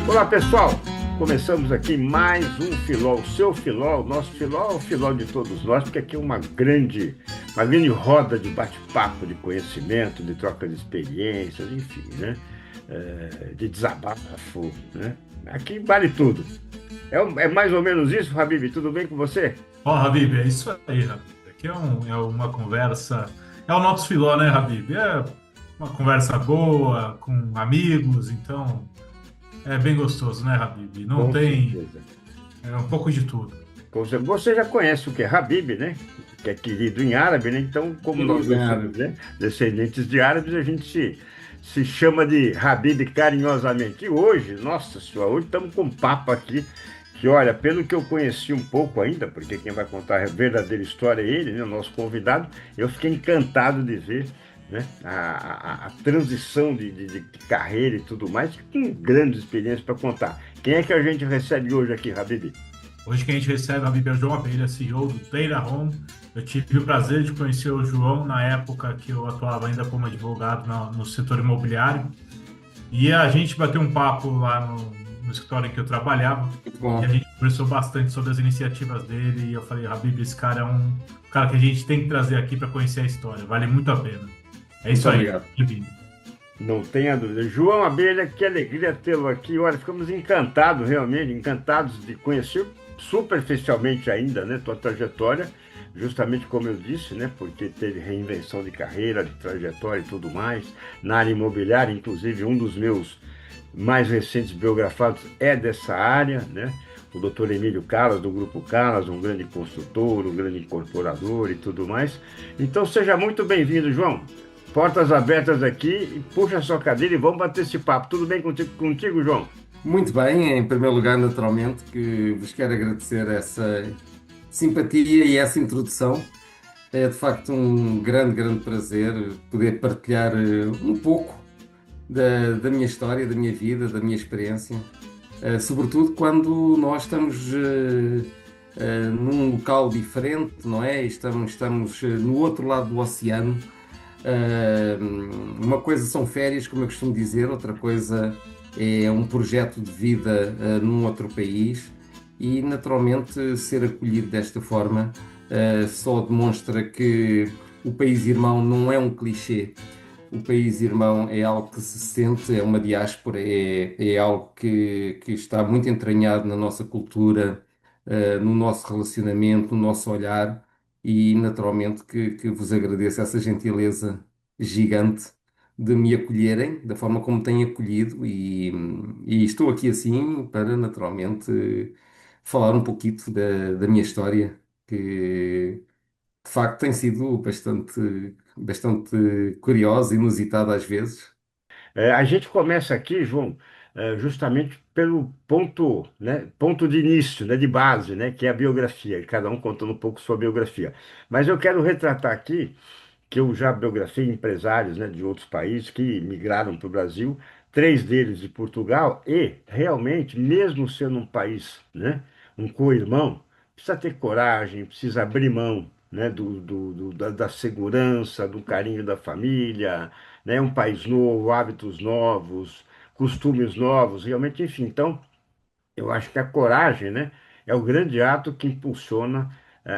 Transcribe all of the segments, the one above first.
Olá, pessoal! Começamos aqui mais um Filó, o seu Filó, o nosso Filó, o Filó de todos nós, porque aqui é uma grande roda de bate-papo, de conhecimento, de troca de experiências, enfim, né? De desabafo, né? Aqui vale tudo. É mais ou menos isso, Habib, tudo bem com você? Ó, Habib, é isso aí, Habib. Aqui é uma conversa. É o nosso filó, né, Habib? É uma conversa boa, com amigos, então é bem gostoso, né, Habib? Não Com tem. certeza. É um pouco de tudo. Você já conhece o que é Habib, né? Que é querido em árabe, né? Então, como nós Querido, dois né? somos, né, descendentes de árabes, a gente se chama de Habib carinhosamente. E hoje, nossa senhora, hoje estamos com um papo aqui que, olha, pelo que eu conheci um pouco ainda, porque quem vai contar a verdadeira história é ele, né, o nosso convidado, eu fiquei encantado de ver, né, a transição de carreira e tudo mais, com grandes experiências para contar. Quem é que a gente recebe hoje aqui, Habib? Hoje que a gente recebe a Habib é o João Abelha, CEO do Teira Home. Eu tive o prazer de conhecer o João na época que eu atuava ainda como advogado no setor imobiliário. E a gente bateu um papo lá no escritório em que eu trabalhava Muito e a bom. gente conversou bastante sobre as iniciativas dele. E eu falei, Habib, esse cara é um cara que a gente tem que trazer aqui para conhecer a história, vale muito a pena. É Muito isso aí, obrigado. bem-vindo. Não tenha dúvida. João Abelha, que alegria tê-lo aqui. Olha, ficamos encantados, realmente, encantados de conhecer superficialmente ainda, né, tua trajetória, justamente como eu disse, né, porque teve reinvenção de carreira, de trajetória e tudo mais, na área imobiliária, inclusive um dos meus mais recentes biografados é dessa área, né? O doutor Emílio Calas, do Grupo Calas, um grande construtor, um grande incorporador e tudo mais. Então, seja muito bem-vindo, João. Portas abertas aqui, e puxa a sua cadeira e vamos bater esse papo. Tudo bem contigo, João? Muito bem, em primeiro lugar, naturalmente, que vos quero agradecer essa simpatia e essa introdução. É de facto um grande, grande prazer poder partilhar um pouco da minha história, da minha vida, da minha experiência, sobretudo quando nós estamos num local diferente, não é? Estamos no outro lado do oceano. Uh, uma coisa são férias, como eu costumo dizer, outra coisa é um projeto de vida num outro país e, naturalmente, ser acolhido desta forma só demonstra que o país irmão não é um clichê. O país irmão é algo que se sente, é uma diáspora, é algo que está muito entranhado na nossa cultura, no nosso relacionamento, no nosso olhar e naturalmente que vos agradeço essa gentileza gigante de me acolherem da forma como têm acolhido e estou aqui assim para naturalmente falar um pouquinho da minha história que de facto tem sido bastante curiosa, inusitada às vezes. A gente começa aqui, João, justamente pelo ponto, né, ponto de início, né, de base, né, que é a biografia, e cada um contando um pouco sua biografia. Mas eu quero retratar aqui que eu já biografei empresários, né, de outros países que migraram para o Brasil, três deles de Portugal, e realmente, mesmo sendo um país, né, um co-irmão, precisa ter coragem, precisa abrir mão, né, da segurança, do carinho da família, né, um país novo, hábitos novos, costumes novos, realmente, enfim. Então, eu acho que a coragem, né, é o grande ato que impulsiona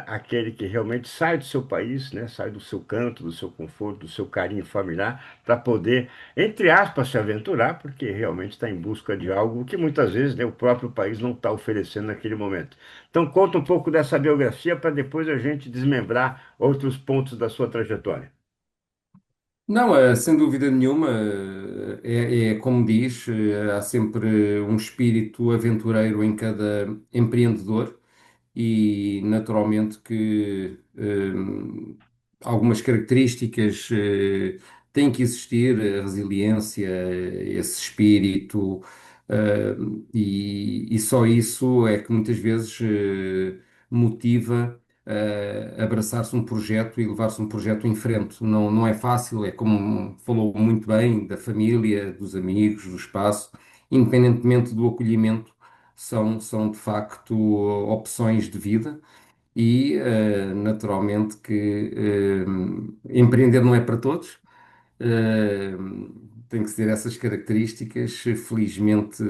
aquele que realmente sai do seu país, né, sai do seu canto, do seu conforto, do seu carinho familiar, para poder, entre aspas, se aventurar, porque realmente está em busca de algo que muitas vezes, né, o próprio país não está oferecendo naquele momento. Então, conta um pouco dessa biografia para depois a gente desmembrar outros pontos da sua trajetória. Não, sem dúvida nenhuma, é como diz, há sempre um espírito aventureiro em cada empreendedor e naturalmente que algumas características têm que existir, a resiliência, esse espírito, eh, e só isso é que muitas vezes motiva abraçar-se um projeto e levar-se um projeto em frente. Não, não é fácil, é como falou muito bem, da família, dos amigos, do espaço, independentemente do acolhimento são de facto opções de vida e naturalmente que empreender não é para todos. Eh, Tem que ser essas características. Felizmente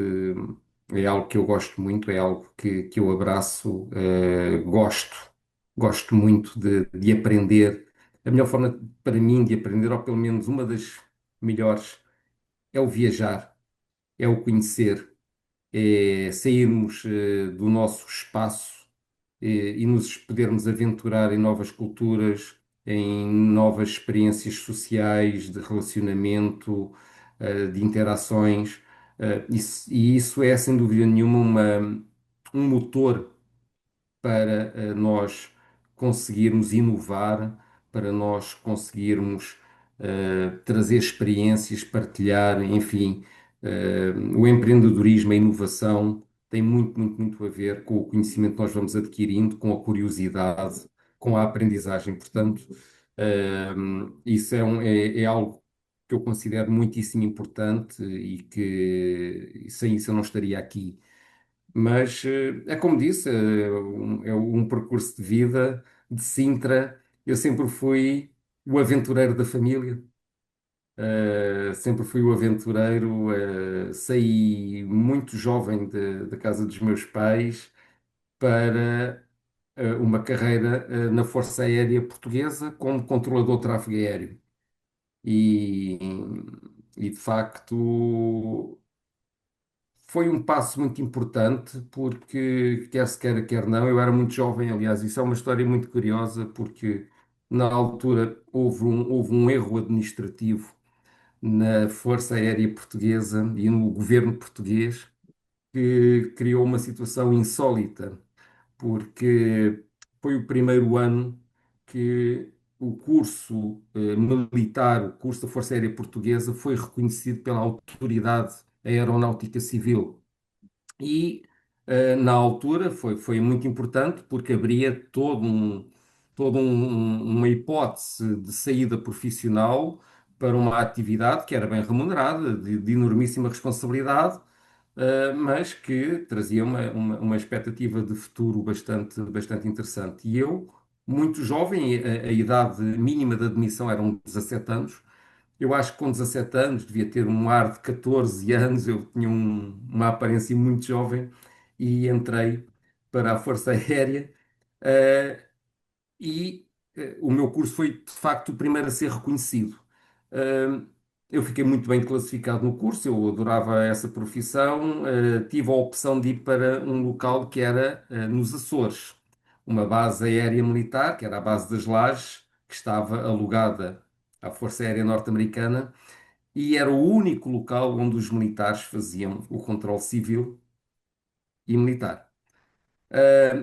é algo que eu gosto muito, é algo que eu abraço, gosto muito de aprender. A melhor forma para mim de aprender, ou pelo menos uma das melhores, é o viajar, é o conhecer, é sairmos do nosso espaço e nos podermos aventurar em novas culturas, em novas experiências sociais, de relacionamento, de interações. E isso é, sem dúvida nenhuma, um motor para nós conseguirmos inovar, para nós conseguirmos trazer experiências, partilhar, enfim, o empreendedorismo, a inovação tem muito, muito, muito a ver com o conhecimento que nós vamos adquirindo, com a curiosidade, com a aprendizagem. Portanto, isso é algo que eu considero muitíssimo importante e que sem isso eu não estaria aqui. Mas é como disse, é um percurso de vida de Sintra. Eu sempre fui o aventureiro da família, sempre fui o aventureiro. Saí muito jovem da casa dos meus pais para uma carreira na Força Aérea Portuguesa como controlador de tráfego aéreo. E, e de facto. Foi um passo muito importante porque, quer se queira, quer não, eu era muito jovem, aliás, isso é uma história muito curiosa porque na altura houve um erro administrativo na Força Aérea Portuguesa e no governo português que criou uma situação insólita, porque foi o primeiro ano que o curso militar, o curso da Força Aérea Portuguesa, foi reconhecido pela Autoridade Aeronáutica Civil. E na altura foi muito importante porque abria uma hipótese de saída profissional para uma atividade que era bem remunerada, de enormíssima responsabilidade, mas que trazia uma expectativa de futuro bastante, bastante interessante. E eu, muito jovem, a idade mínima de admissão eram 17 anos, eu acho que com 17 anos devia ter um ar de 14 anos, eu tinha uma aparência muito jovem e entrei para a Força Aérea. eh, e o meu curso foi de facto o primeiro a ser reconhecido. Eh, eu fiquei muito bem classificado no curso, eu adorava essa profissão. Tive a opção de ir para um local que era nos Açores, uma base aérea militar, que era a base das Lajes, que estava alugada à Força Aérea Norte-Americana e era o único local onde os militares faziam o controle civil e militar.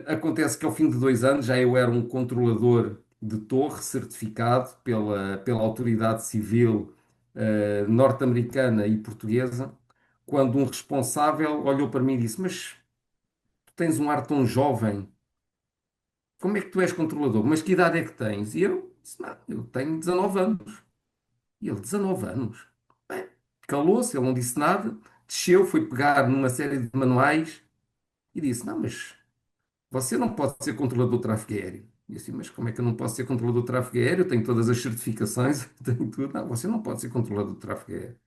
Acontece que ao fim de 2 anos já eu era um controlador de torre certificado pela autoridade civil norte-americana e portuguesa, quando um responsável olhou para mim e disse: Mas tu tens um ar tão jovem, como é que tu és controlador? Mas que idade é que tens? E eu disse: Não, eu tenho 19 anos. E ele: 19 anos? Bem, calou-se, ele não disse nada, desceu, foi pegar numa série de manuais e disse: Não, mas você não pode ser controlador de tráfego aéreo. E eu assim: Mas como é que eu não posso ser controlador de tráfego aéreo? Eu tenho todas as certificações, tenho tudo. Não, você não pode ser controlador de tráfego aéreo.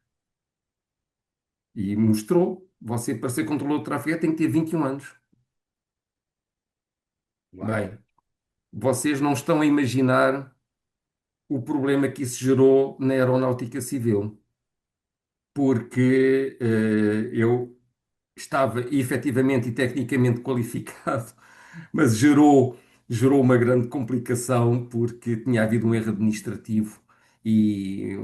E mostrou: Você, para ser controlador de tráfego aéreo, tem que ter 21 anos. Uau. Bem, vocês não estão a imaginar o problema que isso gerou na aeronáutica civil, porque eu estava efetivamente e tecnicamente qualificado, mas gerou uma grande complicação porque tinha havido um erro administrativo e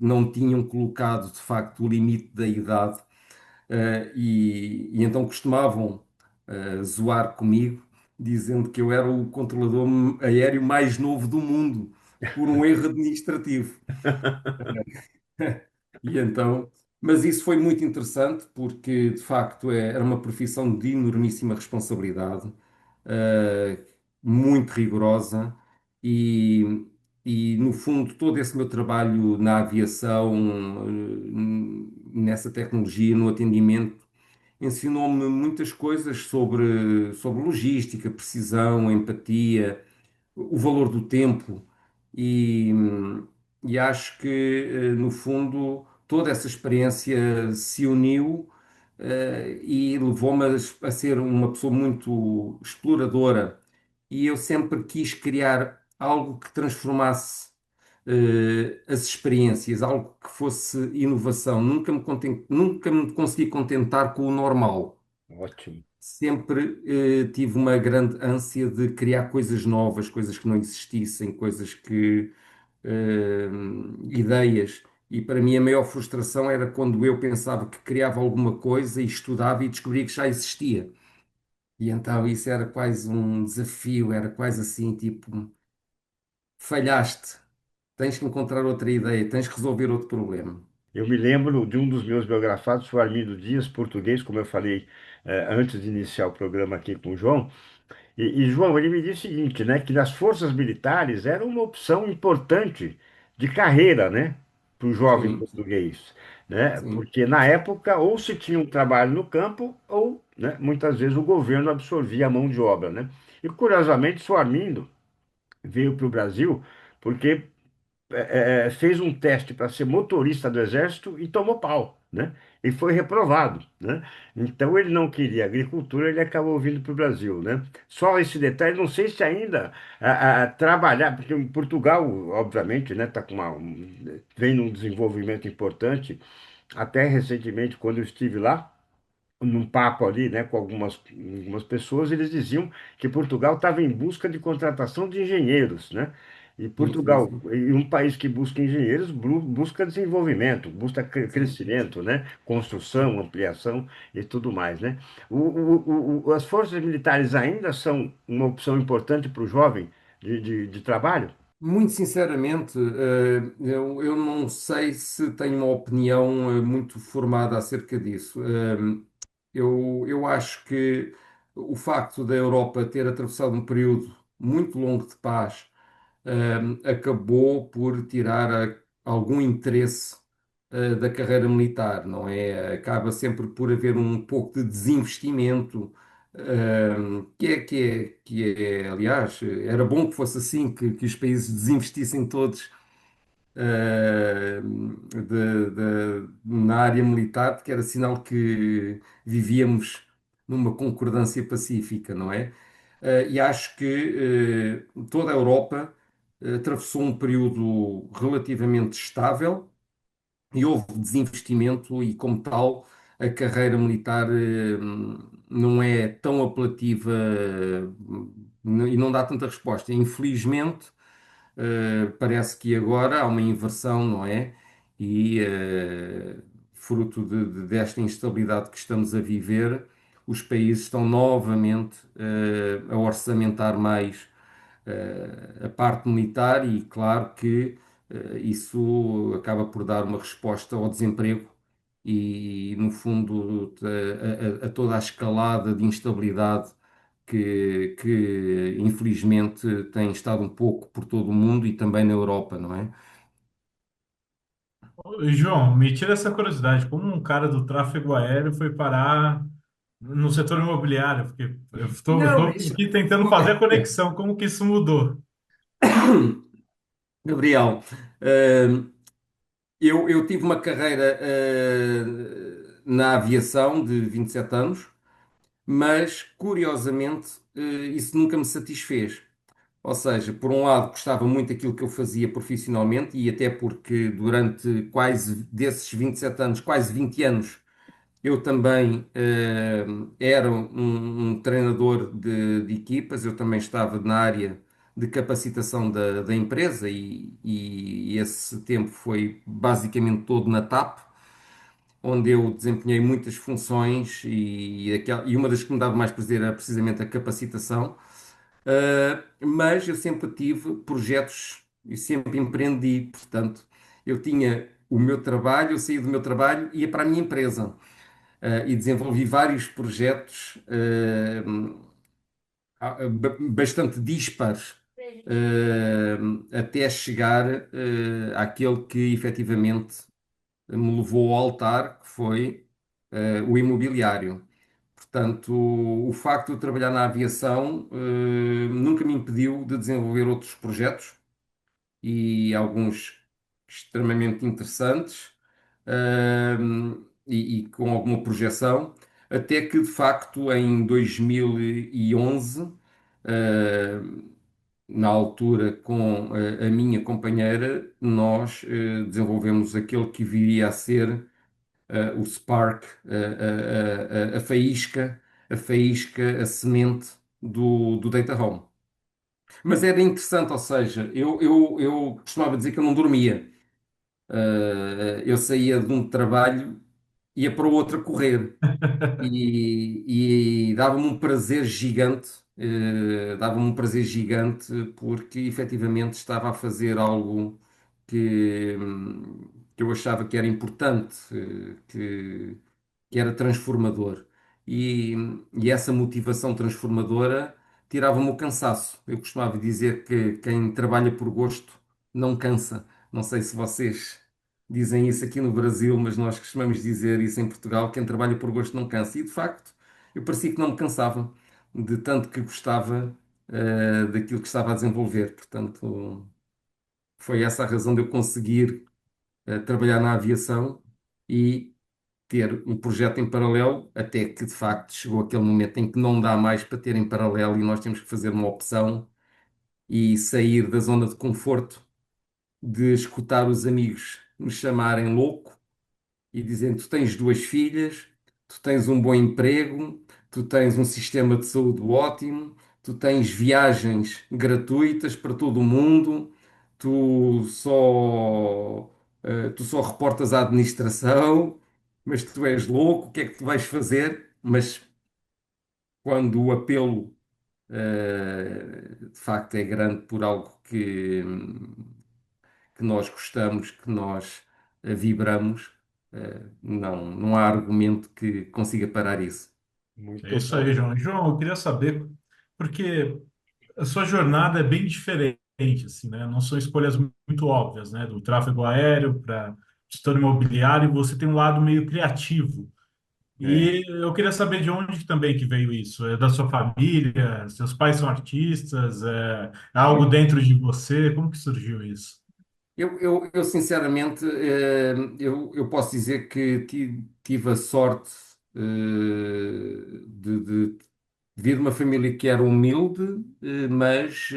não tinham colocado de facto o limite da idade, e então costumavam zoar comigo, dizendo que eu era o controlador aéreo mais novo do mundo por um erro administrativo. E então, mas isso foi muito interessante porque de facto era uma profissão de enormíssima responsabilidade, eh, muito rigorosa e, e no fundo todo esse meu trabalho na aviação, nessa tecnologia, no atendimento, ensinou-me muitas coisas sobre logística, precisão, empatia, o valor do tempo e, e acho que, no fundo, toda essa experiência se uniu, e levou-me a ser uma pessoa muito exploradora. E eu sempre quis criar algo que transformasse as experiências, algo que fosse inovação. Nunca me consegui contentar com o normal. Ótimo. Sempre tive uma grande ânsia de criar coisas novas, coisas que não existissem, eh, ideias. E para mim a maior frustração era quando eu pensava que criava alguma coisa e estudava e descobria que já existia. E então isso era quase um desafio, era quase assim, tipo, falhaste, tens que encontrar outra ideia, tens que resolver outro problema. Eu me lembro de um dos meus biografados, foi Armindo Dias, português, como eu falei antes de iniciar o programa aqui com o João. João, ele me disse o seguinte, né, que as forças militares eram uma opção importante de carreira, né, para o jovem Sim, português, né, sim, porque na época ou se tinha um trabalho no campo ou, né, muitas vezes o governo absorvia a mão de obra, né. E curiosamente, o Armindo veio para o Brasil porque fez um teste para ser motorista do Exército e tomou pau, né? E foi reprovado, né? Então ele não queria agricultura, ele acabou vindo para o Brasil, né? Só esse detalhe, não sei se ainda trabalhar, porque em Portugal, obviamente, né, vem num desenvolvimento importante. Até recentemente, quando eu estive lá, num papo ali, né, com algumas pessoas, eles diziam que Portugal estava em busca de contratação de engenheiros, né? E sim, sim, Portugal, sim, e um país que busca engenheiros, busca desenvolvimento, busca sim, crescimento, né? sim. Construção, ampliação e tudo mais, né? As forças militares ainda são uma opção importante para o jovem de trabalho? Muito sinceramente, eu não sei se tenho uma opinião muito formada acerca disso. Eu acho que o facto da Europa ter atravessado um período muito longo de paz, acabou por tirar algum interesse, da carreira militar, não é? Acaba sempre por haver um pouco de desinvestimento, aliás, era bom que fosse assim, que os países desinvestissem todos na área militar, porque era sinal que vivíamos numa concordância pacífica, não é? E acho que toda a Europa atravessou um período relativamente estável e houve desinvestimento, e, como tal, a carreira militar não é tão apelativa, e não dá tanta resposta. Infelizmente. Parece que agora há uma inversão, não é? E fruto desta instabilidade que estamos a viver, os países estão novamente a orçamentar mais a parte militar, e claro que isso acaba por dar uma resposta ao desemprego e, no fundo, a toda a escalada de instabilidade que infelizmente tem estado um pouco por todo o mundo e também na Europa, não é? Ô, João, me tira essa curiosidade. Como um cara do tráfego aéreo foi parar no setor imobiliário? Porque eu Não, estou mas aqui tentando fazer a conexão. Como que isso mudou? Gabriel, eh, eu tive uma carreira na aviação de 27 anos, mas curiosamente isso nunca me satisfez. Ou seja, por um lado, gostava muito daquilo que eu fazia profissionalmente, e até porque durante quase desses 27 anos, quase 20 anos, eu também era um treinador de equipas. Eu também estava na área de capacitação da empresa, e esse tempo foi basicamente todo na TAP, onde eu desempenhei muitas funções, e uma das que me dava mais prazer era precisamente a capacitação. Mas eu sempre tive projetos e sempre empreendi. Portanto, eu tinha o meu trabalho, eu saía do meu trabalho, ia para a minha empresa, e desenvolvi vários projetos bastante dispares, até chegar àquele que efetivamente me levou ao altar, que foi o imobiliário. Portanto, o facto de eu trabalhar na aviação nunca me impediu de desenvolver outros projetos, e alguns extremamente interessantes. e com alguma projeção, até que de facto em 2011, eh, na altura com a minha companheira, nós desenvolvemos aquele que viria a ser o spark, a faísca, a semente do Data Home. Mas era interessante, ou seja, eu costumava dizer que eu não dormia. Eu saía de um trabalho, ia para o outro a correr e dava-me um prazer gigante, dava-me um prazer gigante porque efetivamente estava a fazer algo que eu achava que era importante, que era transformador. E, e essa motivação transformadora tirava-me o cansaço. Eu costumava dizer que quem trabalha por gosto não cansa. Não sei se vocês dizem isso aqui no Brasil, mas nós costumamos dizer isso em Portugal: quem trabalha por gosto não cansa. E de facto, eu parecia que não me cansava de tanto que gostava, daquilo que estava a desenvolver. Portanto, foi essa a razão de eu conseguir, trabalhar na aviação e ter um projeto em paralelo, até que de facto chegou aquele momento em que não dá mais para ter em paralelo e nós temos que fazer uma opção e sair da zona de conforto, de escutar os amigos me chamarem louco e dizendo: tu tens duas filhas, tu tens um bom emprego, tu tens um sistema de saúde ótimo, tu tens viagens gratuitas para todo o mundo, tu só reportas à administração, mas tu és louco, o que é que tu vais fazer? Mas quando o apelo, de facto é grande por algo que nós gostamos, que nós vibramos, não há argumento que consiga parar isso. É Muito isso aí, bom. João. E, João, eu queria saber, porque a sua jornada é bem diferente, assim, né? Não são escolhas muito óbvias, né? Do tráfego aéreo para o setor imobiliário, você tem um lado meio criativo. É. E eu queria saber de onde também que veio isso. É da sua família? Seus pais são artistas? É algo dentro de você? Como que surgiu isso? Eu, sinceramente, eu posso dizer que tive a sorte de vir de uma família que era humilde, mas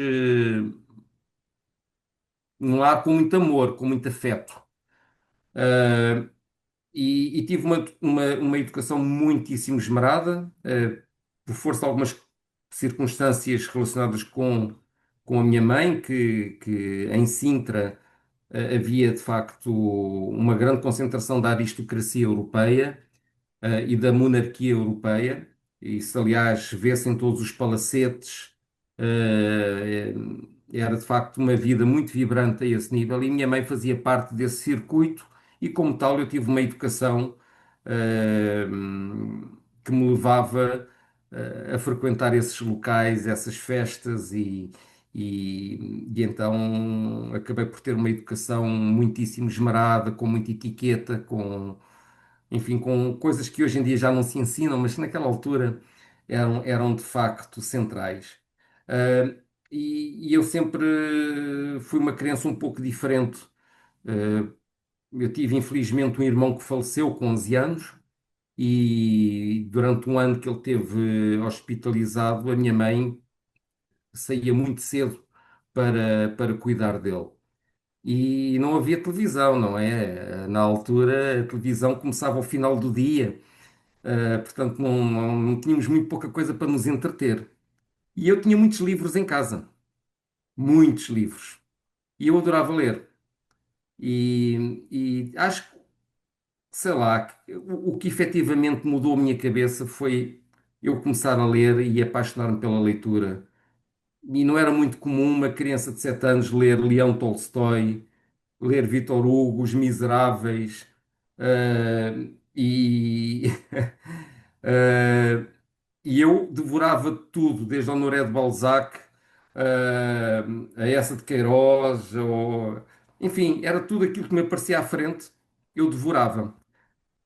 um lar com muito amor, com muito afeto. E tive uma educação muitíssimo esmerada, por força de algumas circunstâncias relacionadas com a minha mãe, que em Sintra havia de facto uma grande concentração da aristocracia europeia e da monarquia europeia. Isso, aliás, vê-se em todos os palacetes. eh, Era de facto uma vida muito vibrante a esse nível, e minha mãe fazia parte desse circuito, e como tal eu tive uma educação eh, que me levava a frequentar esses locais, essas festas, e então acabei por ter uma educação muitíssimo esmerada, com muita etiqueta, enfim, com coisas que hoje em dia já não se ensinam, mas que naquela altura eram de facto centrais. Ah, e eu sempre fui uma criança um pouco diferente. Ah, eu tive, infelizmente, um irmão que faleceu com 11 anos, e durante um ano que ele teve hospitalizado, a minha mãe saía muito cedo para cuidar dele. E não havia televisão, não é? Na altura, a televisão começava ao final do dia. Portanto, não tínhamos muito pouca coisa para nos entreter. E eu tinha muitos livros em casa, muitos livros. E eu adorava ler. E acho que, sei lá, o que efetivamente mudou a minha cabeça foi eu começar a ler e apaixonar-me pela leitura. E não era muito comum uma criança de 7 anos ler Leão Tolstói, ler Victor Hugo, Os Miseráveis, e E eu devorava tudo, desde Honoré de Balzac, a essa de Queiroz, enfim, era tudo aquilo que me aparecia à frente, eu devorava.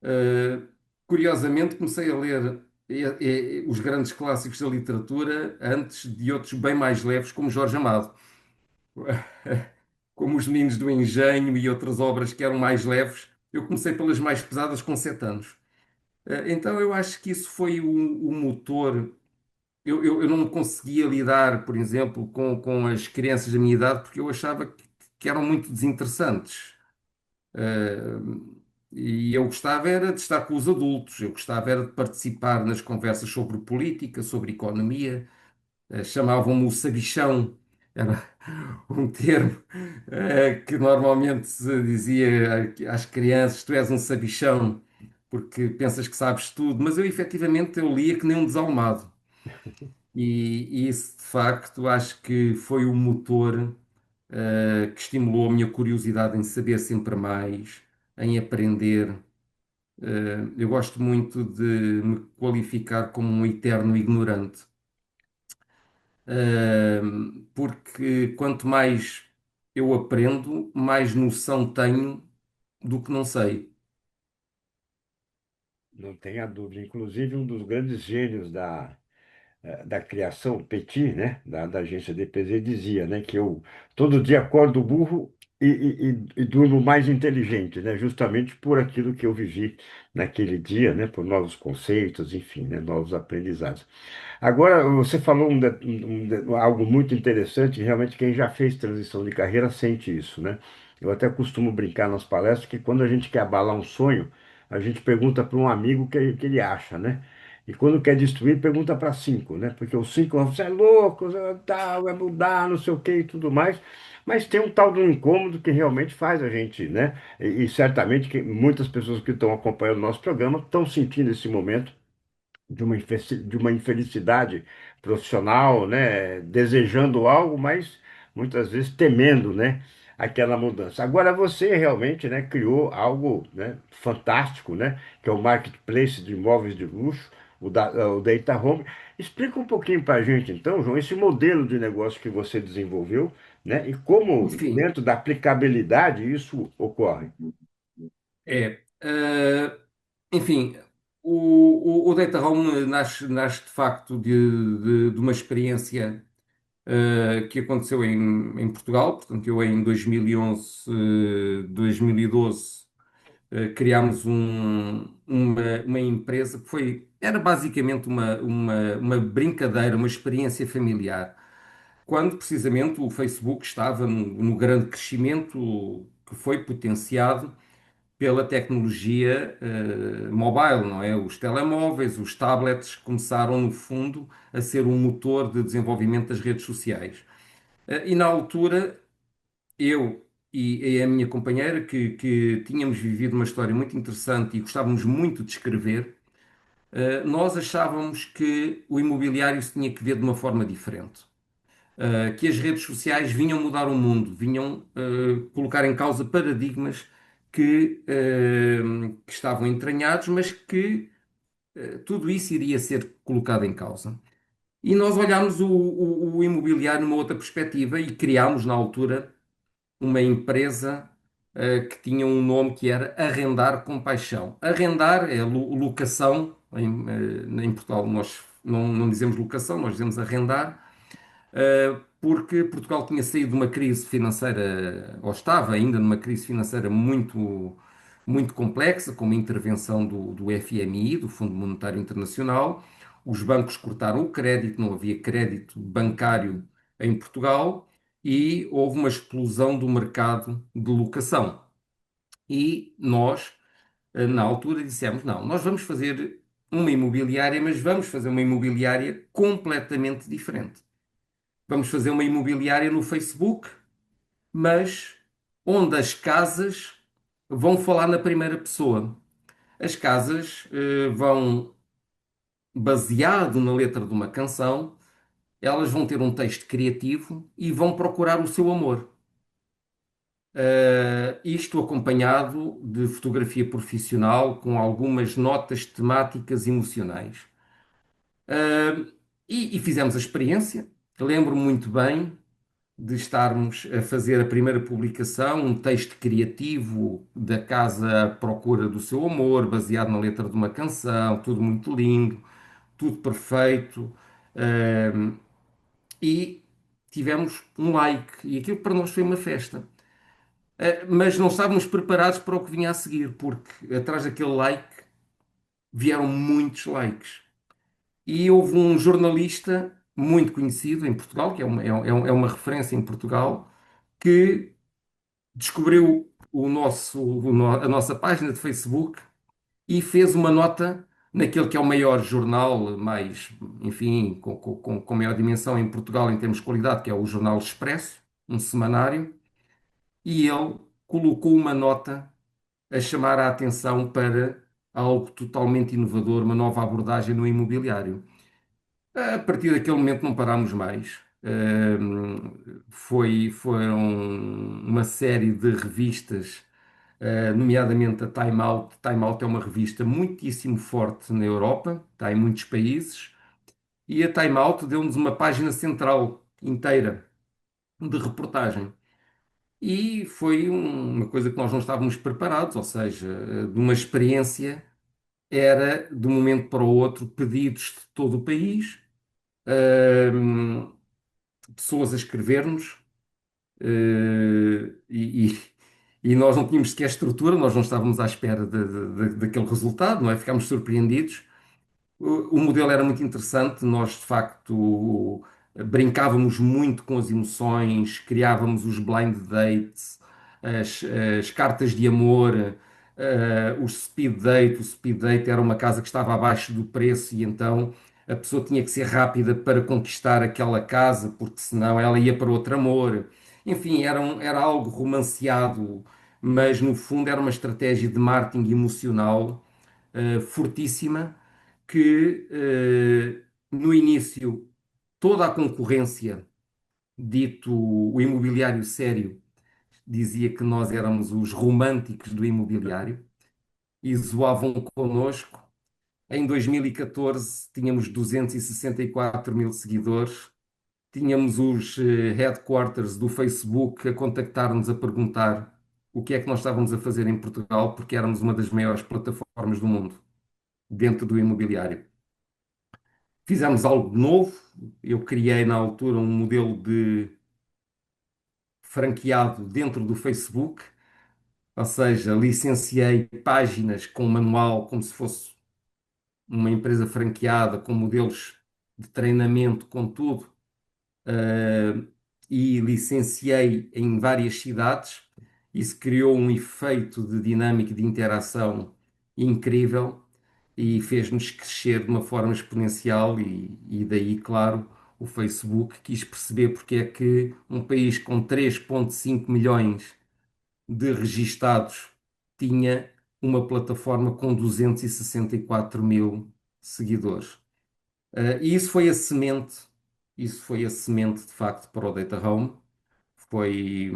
Uh, Curiosamente, comecei a ler os grandes clássicos da literatura antes de outros bem mais leves, como Jorge Amado, como Os Meninos do Engenho e outras obras que eram mais leves. eu comecei pelas mais pesadas com 7 anos. Então eu acho que isso foi o motor. Eu não conseguia lidar, por exemplo, com as crianças da minha idade porque eu achava que eram muito desinteressantes. E eu gostava era de estar com os adultos, eu gostava era de participar nas conversas sobre política, sobre economia. Chamavam-me o sabichão, era um termo que normalmente se dizia às crianças: tu és um sabichão, porque pensas que sabes tudo, mas eu efetivamente eu lia que nem um desalmado. E isso de facto acho que foi o motor que estimulou a minha curiosidade em saber sempre mais, em aprender. Eu gosto muito de me qualificar como um eterno ignorante. Porque quanto mais eu aprendo, mais noção tenho do que não sei. Não tenha dúvida. Inclusive, um dos grandes gênios da criação, Petit, né, da agência DPZ, dizia, né, que eu todo dia acordo burro e durmo mais inteligente, né, justamente por aquilo que eu vivi naquele dia, né, por novos conceitos, enfim, né, novos aprendizados. Agora, você falou algo muito interessante, realmente quem já fez transição de carreira sente isso, né? Eu até costumo brincar nas palestras que quando a gente quer abalar um sonho, a gente pergunta para um amigo o que ele acha, né? E quando quer destruir, pergunta para cinco, né? Porque os cinco vão, você é louco, você vai mudar, não sei o quê e tudo mais. Mas tem um tal do incômodo que realmente faz a gente, né? E certamente que muitas pessoas que estão acompanhando o nosso programa estão sentindo esse momento de uma infelicidade profissional, né? Desejando algo, mas muitas vezes temendo, né? Aquela mudança. Agora você realmente, né, criou algo, né, fantástico, né? Que é o marketplace de imóveis de luxo, o Data Home. Explica um pouquinho para a gente, então, João, esse modelo de negócio que você desenvolveu, né? E como Enfim, dentro da aplicabilidade isso ocorre. enfim, o Data Home nasce de facto de uma experiência que aconteceu em Portugal. Portanto, eu em 2011, 2012, criámos uma empresa que era basicamente uma brincadeira, uma experiência familiar. Quando precisamente o Facebook estava no grande crescimento que foi potenciado pela tecnologia mobile, não é? Os telemóveis, os tablets começaram, no fundo, a ser um motor de desenvolvimento das redes sociais. E na altura, eu e a minha companheira, que tínhamos vivido uma história muito interessante e gostávamos muito de escrever, nós achávamos que o imobiliário se tinha que ver de uma forma diferente. Que as redes sociais vinham mudar o mundo, vinham colocar em causa paradigmas que estavam entranhados, mas que tudo isso iria ser colocado em causa. E nós olhámos o imobiliário numa outra perspectiva e criámos, na altura, uma empresa que tinha um nome que era Arrendar com Paixão. Arrendar é locação, em Portugal nós não dizemos locação, nós dizemos arrendar, porque Portugal tinha saído de uma crise financeira, ou estava ainda numa crise financeira muito complexa, com uma intervenção do FMI, do Fundo Monetário Internacional. Os bancos cortaram o crédito, não havia crédito bancário em Portugal e houve uma explosão do mercado de locação. E nós, na altura, dissemos: não, nós vamos fazer uma imobiliária, mas vamos fazer uma imobiliária completamente diferente. Vamos fazer uma imobiliária no Facebook, mas onde as casas vão falar na primeira pessoa. As casas vão, baseado na letra de uma canção, elas vão ter um texto criativo e vão procurar o seu amor. Isto acompanhado de fotografia profissional com algumas notas temáticas emocionais. E fizemos a experiência. Lembro muito bem de estarmos a fazer a primeira publicação, um texto criativo da casa à procura do seu amor, baseado na letra de uma canção, tudo muito lindo, tudo perfeito. Ahm, e tivemos um like, e aquilo para nós foi uma festa. mas não estávamos preparados para o que vinha a seguir, porque atrás daquele like vieram muitos likes. E houve um jornalista muito conhecido em Portugal, que é uma referência em Portugal, que descobriu a nossa página de Facebook e fez uma nota naquele que é o maior jornal, mais, enfim, com maior dimensão em Portugal em termos de qualidade, que é o Jornal Expresso, um semanário, e ele colocou uma nota a chamar a atenção para algo totalmente inovador, uma nova abordagem no imobiliário. A partir daquele momento não parámos mais. Foram uma série de revistas, nomeadamente a Time Out. Time Out é uma revista muitíssimo forte na Europa, está em muitos países, e a Time Out deu-nos uma página central inteira de reportagem. E foi uma coisa que nós não estávamos preparados, ou seja, de uma experiência, era de um momento para o outro pedidos de todo o país, hum, pessoas a escrever-nos, e nós não tínhamos sequer estrutura, nós não estávamos à espera daquele resultado, não é? Ficámos surpreendidos. O modelo era muito interessante, nós de facto brincávamos muito com as emoções, criávamos os blind dates, as cartas de amor, o speed date. O speed date era uma casa que estava abaixo do preço e então a pessoa tinha que ser rápida para conquistar aquela casa, porque senão ela ia para outro amor. Enfim, era algo romanceado, mas no fundo era uma estratégia de marketing emocional fortíssima que no início toda a concorrência, dito o imobiliário sério, dizia que nós éramos os românticos do imobiliário e zoavam connosco. Em 2014 tínhamos 264 mil seguidores, tínhamos os headquarters do Facebook a contactar-nos a perguntar o que é que nós estávamos a fazer em Portugal, porque éramos uma das maiores plataformas do mundo dentro do imobiliário. Fizemos algo novo. Eu criei na altura um modelo de franqueado dentro do Facebook, ou seja, licenciei páginas com manual, como se fosse uma empresa franqueada, com modelos de treinamento, com tudo, eh, e licenciei em várias cidades. Isso criou um efeito de dinâmica e de interação incrível e fez-nos crescer de uma forma exponencial e daí, claro, o Facebook quis perceber porque é que um país com 3,5 milhões de registados tinha uma plataforma com 264 mil seguidores. E isso foi a semente de facto para o Data Home. Foi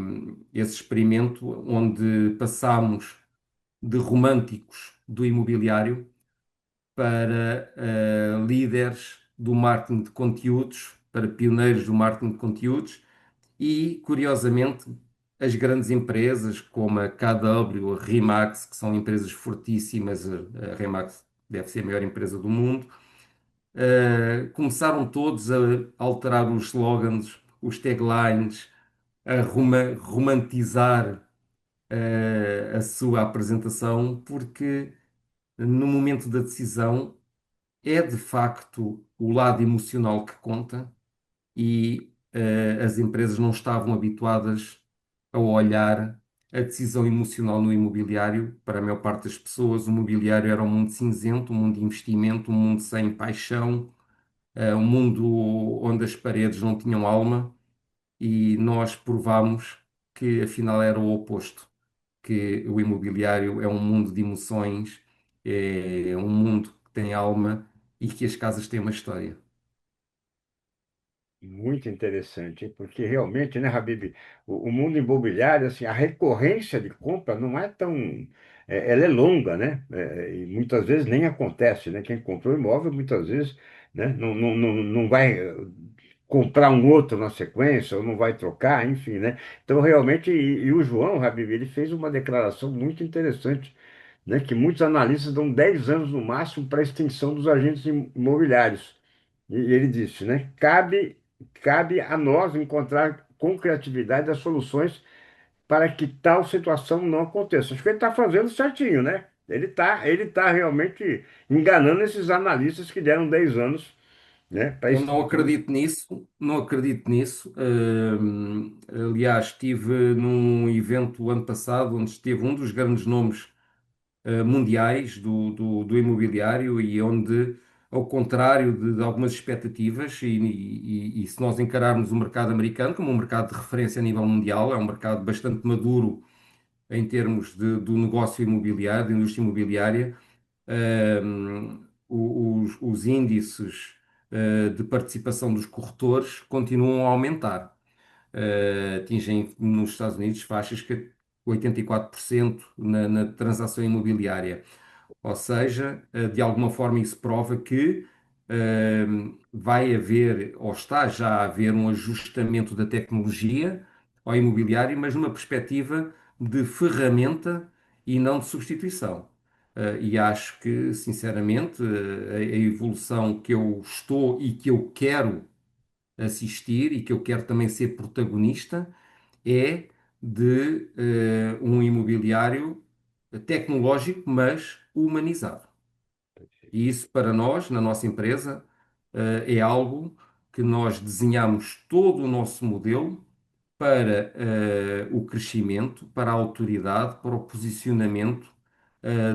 esse experimento onde passámos de românticos do imobiliário para líderes do marketing de conteúdos, para pioneiros do marketing de conteúdos e, curiosamente, as grandes empresas como a KW, a Remax, que são empresas fortíssimas, a Remax deve ser a maior empresa do mundo, começaram todos a alterar os slogans, os taglines, a romantizar a sua apresentação, porque no momento da decisão é de facto o lado emocional que conta e as empresas não estavam habituadas a olhar a decisão emocional no imobiliário. Para a maior parte das pessoas, o imobiliário era um mundo cinzento, um mundo de investimento, um mundo sem paixão, um mundo onde as paredes não tinham alma e nós provámos que afinal era o oposto, que o imobiliário é um mundo de emoções, é um mundo que tem alma e que as casas têm uma história. Muito interessante, hein? Porque realmente, né, Habib, o mundo imobiliário, assim, a recorrência de compra não é tão. Ela é longa, né? E muitas vezes nem acontece, né? Quem comprou imóvel, muitas vezes, né, não vai comprar um outro na sequência, ou não vai trocar, enfim, né? Então, realmente, e o João, Habib, ele fez uma declaração muito interessante, né? Que muitos analistas dão 10 anos no máximo para a extinção dos agentes imobiliários. E ele disse, né? Cabe a nós encontrar com criatividade as soluções para que tal situação não aconteça. Acho que ele está fazendo certinho, né? Ele tá realmente enganando esses analistas que deram 10 anos, né, para Eu não estimativa. acredito nisso, não acredito nisso. Aliás, estive num evento o ano passado onde esteve um dos grandes nomes mundiais do imobiliário e onde, ao contrário de algumas expectativas, e se nós encararmos o mercado americano como um mercado de referência a nível mundial, é um mercado bastante maduro em termos do negócio imobiliário, da indústria imobiliária. Os índices de participação dos corretores continuam a aumentar. Atingem nos Estados Unidos faixas que 84% na transação imobiliária. Ou seja, de alguma forma isso prova que vai haver, ou está já a haver, um ajustamento da tecnologia ao imobiliário, mas numa perspectiva de ferramenta e não de substituição. E acho que, sinceramente, a evolução que eu estou e que eu quero assistir e que eu quero também ser protagonista é de um imobiliário tecnológico, mas humanizado. E isso para nós, na nossa empresa, é algo que nós desenhamos todo o nosso modelo para o crescimento, para a autoridade, para o posicionamento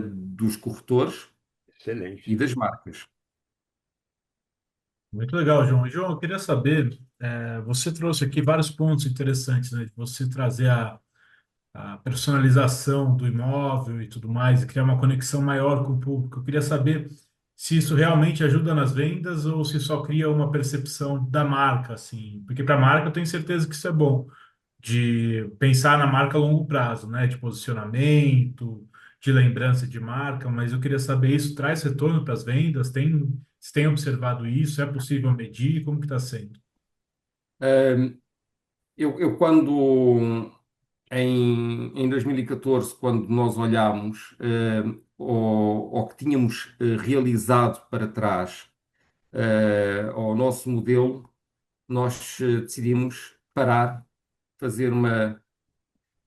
dos corretores e Excelente. das marcas. Muito legal, João. João, eu queria saber, você trouxe aqui vários pontos interessantes, né? De você trazer a personalização do imóvel e tudo mais, e criar uma conexão maior com o público. Eu queria saber se isso realmente ajuda nas vendas ou se só cria uma percepção da marca, assim. Porque para a marca eu tenho certeza que isso é bom, de pensar na marca a longo prazo, né? De posicionamento, de lembrança de marca, mas eu queria saber, isso traz retorno para as vendas? Você tem observado isso? É possível medir? Como que está sendo? Eu quando em 2014, quando nós olhámos ao que tínhamos realizado para trás, ao nosso modelo, nós decidimos parar, fazer uma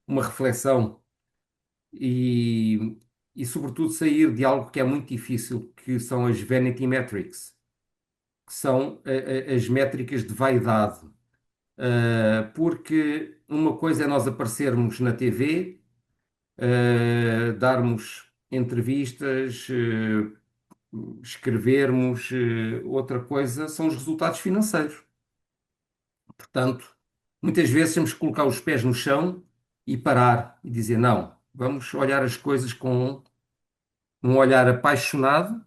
reflexão e, sobretudo, sair de algo que é muito difícil, que são as vanity metrics, que são as métricas de vaidade. Porque uma coisa é nós aparecermos na TV, darmos entrevistas, escrevermos, outra coisa são os resultados financeiros. Portanto, muitas vezes temos que colocar os pés no chão e parar e dizer: não, vamos olhar as coisas com um olhar apaixonado,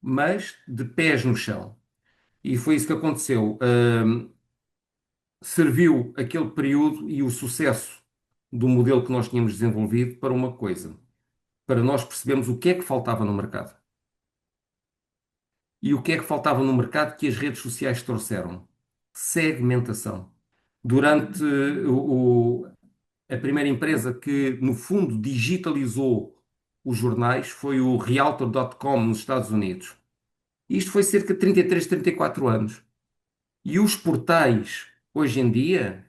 mas de pés no chão. E foi isso que aconteceu. Serviu aquele período e o sucesso do modelo que nós tínhamos desenvolvido para uma coisa, para nós percebermos o que é que faltava no mercado. E o que é que faltava no mercado que as redes sociais trouxeram? Segmentação. Durante a primeira empresa que, no fundo, digitalizou os jornais foi o Realtor.com nos Estados Unidos. Isto foi cerca de 33, 34 anos. E os portais, hoje em dia,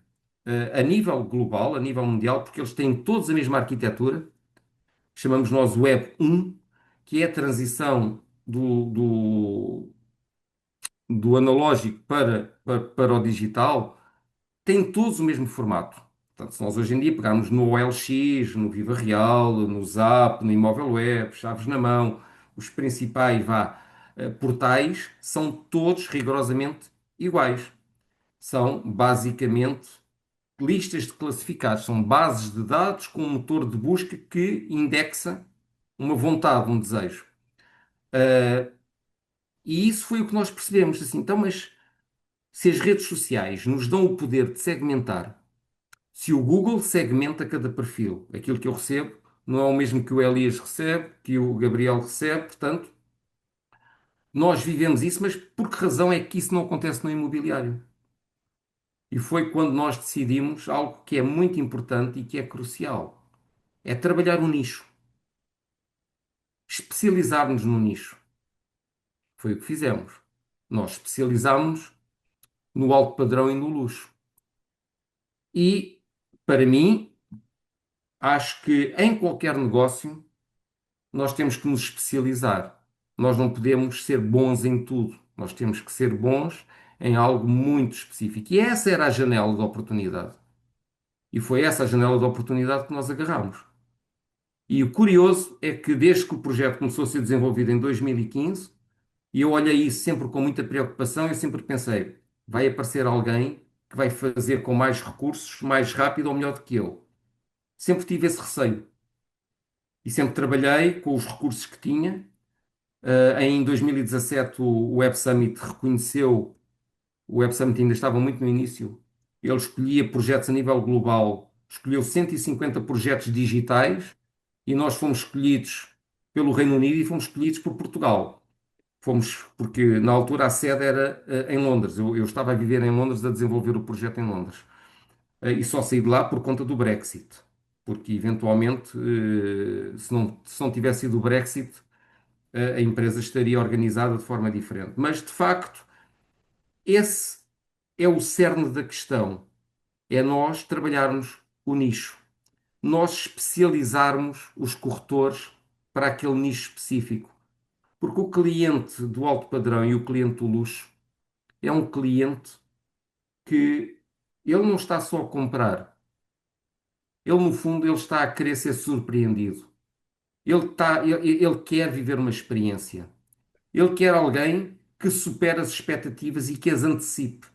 a nível global, a nível mundial, porque eles têm todos a mesma arquitetura, chamamos nós Web 1, que é a transição do analógico para o digital, têm todos o mesmo formato. Portanto, se nós hoje em dia pegarmos no OLX, no Viva Real, no Zap, no Imóvel Web, Chaves na Mão, os principais portais são todos rigorosamente iguais. São basicamente listas de classificados, são bases de dados com um motor de busca que indexa uma vontade, um desejo. E isso foi o que nós percebemos, assim, então, mas se as redes sociais nos dão o poder de segmentar, se o Google segmenta cada perfil, aquilo que eu recebo não é o mesmo que o Elias recebe, que o Gabriel recebe, portanto, nós vivemos isso, mas por que razão é que isso não acontece no imobiliário? E foi quando nós decidimos algo que é muito importante e que é crucial. É trabalhar o nicho. Especializar-nos no nicho. Foi o que fizemos. Nós especializámos no alto padrão e no luxo. E, para mim, acho que em qualquer negócio nós temos que nos especializar. Nós não podemos ser bons em tudo. Nós temos que ser bons em algo muito específico. E essa era a janela de oportunidade. E foi essa a janela de oportunidade que nós agarramos. E o curioso é que desde que o projeto começou a ser desenvolvido em 2015, e eu olhei isso sempre com muita preocupação, eu sempre pensei, vai aparecer alguém que vai fazer com mais recursos, mais rápido ou melhor do que eu. Sempre tive esse receio. E sempre trabalhei com os recursos que tinha. Em 2017, o Web Summit reconheceu, o Web Summit ainda estava muito no início, ele escolhia projetos a nível global, escolheu 150 projetos digitais e nós fomos escolhidos pelo Reino Unido e fomos escolhidos por Portugal. Fomos, porque na altura a sede era em Londres. Eu estava a viver em Londres a desenvolver o projeto em Londres. E só saí de lá por conta do Brexit. Porque eventualmente, se não tivesse sido o Brexit, a empresa estaria organizada de forma diferente. Mas, de facto, esse é o cerne da questão. É nós trabalharmos o nicho. Nós especializarmos os corretores para aquele nicho específico. Porque o cliente do alto padrão e o cliente do luxo é um cliente que ele não está só a comprar. Ele, no fundo, ele está a querer ser surpreendido. Ele quer viver uma experiência. Ele quer alguém que supere as expectativas e que as antecipe.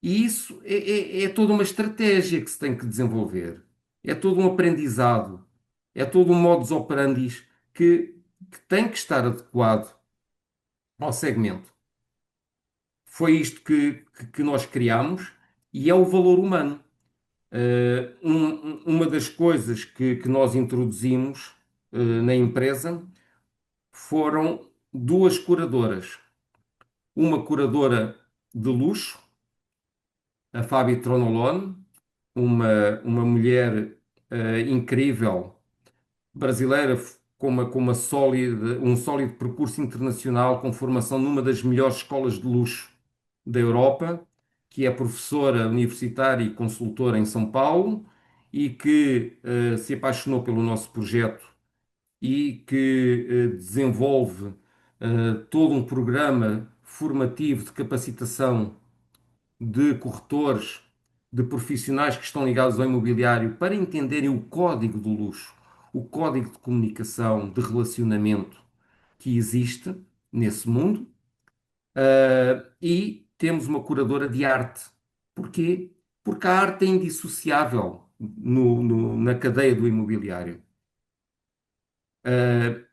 E isso é toda uma estratégia que se tem que desenvolver. É todo um aprendizado. É todo um modus operandi que tem que estar adequado ao segmento. Foi isto que nós criámos e é o valor humano. Uma das coisas que nós introduzimos na empresa foram duas curadoras. Uma curadora de luxo, a Fábio Tronolone, uma mulher incrível, brasileira, com uma um sólido percurso internacional, com formação numa das melhores escolas de luxo da Europa, que é professora universitária e consultora em São Paulo e que se apaixonou pelo nosso projeto e que desenvolve todo um programa formativo de capacitação de corretores, de profissionais que estão ligados ao imobiliário para entenderem o código do luxo, o código de comunicação, de relacionamento que existe nesse mundo. E temos uma curadora de arte. Porquê? Porque a arte é indissociável na cadeia do imobiliário.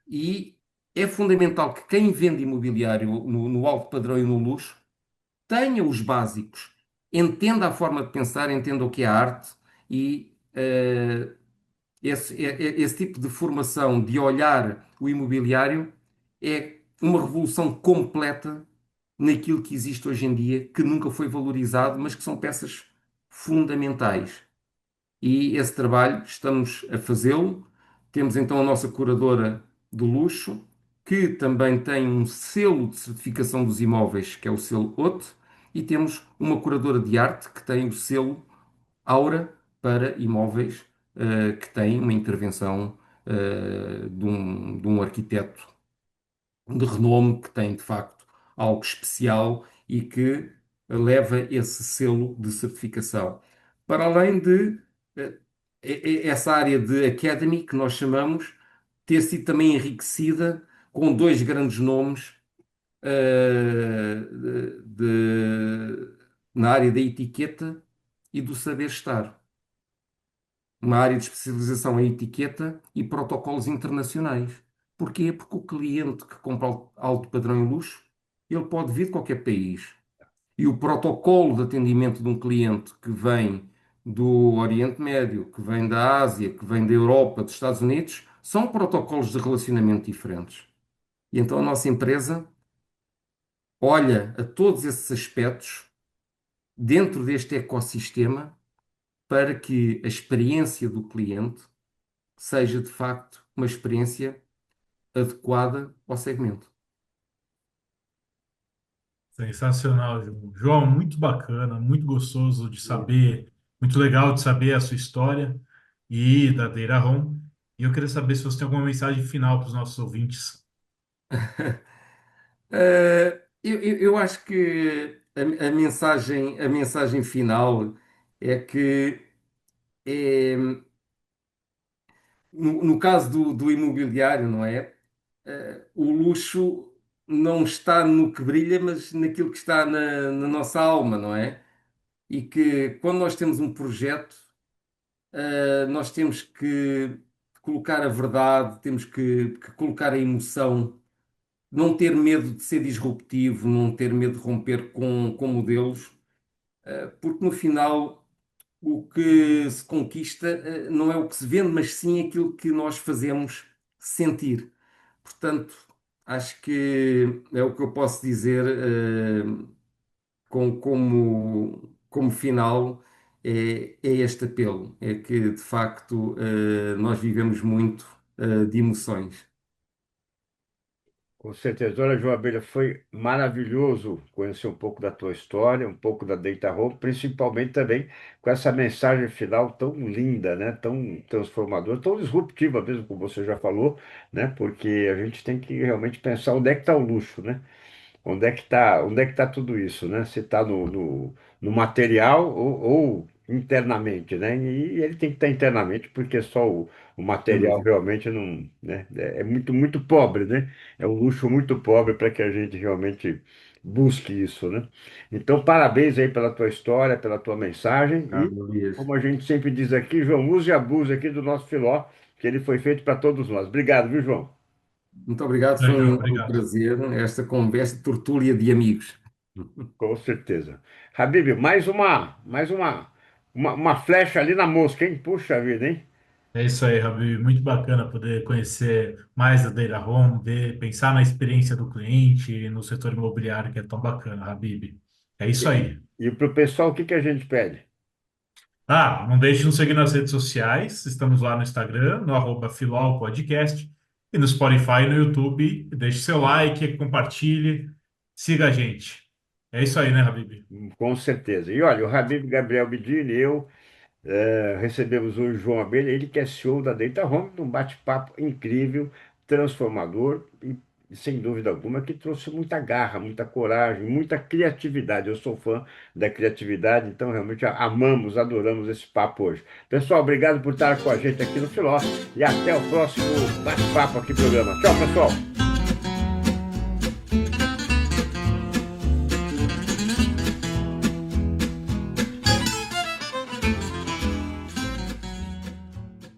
E é fundamental que quem vende imobiliário no alto padrão e no luxo tenha os básicos, entenda a forma de pensar, entenda o que é arte e esse tipo de formação, de olhar o imobiliário, é uma revolução completa naquilo que existe hoje em dia, que nunca foi valorizado, mas que são peças fundamentais. E esse trabalho estamos a fazê-lo. Temos então a nossa curadora do luxo, que também tem um selo de certificação dos imóveis, que é o selo OT, e temos uma curadora de arte que tem o selo Aura para imóveis, que tem uma intervenção de um arquiteto de renome que tem de facto algo especial e que leva esse selo de certificação. Para além de essa área de academy que nós chamamos ter sido também enriquecida com dois grandes nomes na área da etiqueta e do saber estar. Uma área de especialização em etiqueta e protocolos internacionais. Porquê? Porque o cliente que compra alto padrão e luxo, ele pode vir de qualquer país. E o protocolo de atendimento de um cliente que vem do Oriente Médio, que vem da Ásia, que vem da Europa, dos Estados Unidos, são protocolos de relacionamento diferentes. E então a nossa empresa olha a todos esses aspectos dentro deste ecossistema para que a experiência do cliente seja de facto uma experiência adequada ao segmento. Sensacional, João. João, muito bacana, muito gostoso de saber, muito legal de saber a sua história. e da Deira Home. E eu queria saber se você tem alguma mensagem final para os nossos ouvintes. Eu acho que a mensagem final é que é, no caso do imobiliário, não é? O luxo não está no que brilha, mas naquilo que está na nossa alma, não é? E que quando nós temos um projeto, nós temos que colocar a verdade, temos que colocar a emoção, não ter medo de ser disruptivo, não ter medo de romper com modelos, porque no final o que se conquista, não é o que se vende, mas sim aquilo que nós fazemos sentir. Portanto, acho que é o que eu posso dizer, como final, é este apelo, é que de facto nós vivemos muito de emoções. Com certeza. Olha, João Abelha, foi maravilhoso conhecer um pouco da tua história, um pouco da Data Home, principalmente também com essa mensagem final tão linda, né? Tão transformadora, tão disruptiva mesmo, como você já falou, né? Porque a gente tem que realmente pensar onde é que está o luxo, né? Onde é que tá tudo isso, né? Se está no material ou internamente, né? E ele tem que estar internamente, porque só o Sem material dúvida. realmente não, né? É muito, muito pobre, né? É um luxo muito pobre para que a gente realmente busque isso, né? Então, parabéns aí pela tua história, pela tua mensagem Ah, e, Elias. como a gente sempre diz aqui, João, use e abuse aqui do nosso filó, que ele foi feito para todos nós. Obrigado, viu, João? Muito obrigado, Isso aí, foi um João. enorme Obrigado. prazer esta conversa, tertúlia de amigos. Com certeza. Habib, uma flecha ali na mosca, hein? Puxa vida, hein? É isso aí, Rabi. Muito bacana poder conhecer mais a Deira Home, ver, pensar na experiência do cliente no setor imobiliário, que é tão bacana, Habib. É isso aí. E para o pessoal, o que que a gente pede? Ah, não deixe de nos seguir nas redes sociais. Estamos lá no Instagram, no @Filol Podcast, e no Spotify e no YouTube. Deixe seu like, compartilhe, siga a gente. É isso aí, né, Habib? Com certeza. E olha, o Habib Gabriel Bedini e eu recebemos hoje o João Abelha, ele que é CEO da Data Home, um bate-papo incrível, transformador e, sem dúvida alguma, que trouxe muita garra, muita coragem, muita criatividade. Eu sou fã da criatividade, então realmente amamos, adoramos esse papo hoje. Pessoal, obrigado por estar com a gente aqui no Filó e até o próximo bate-papo aqui no programa. Tchau, pessoal!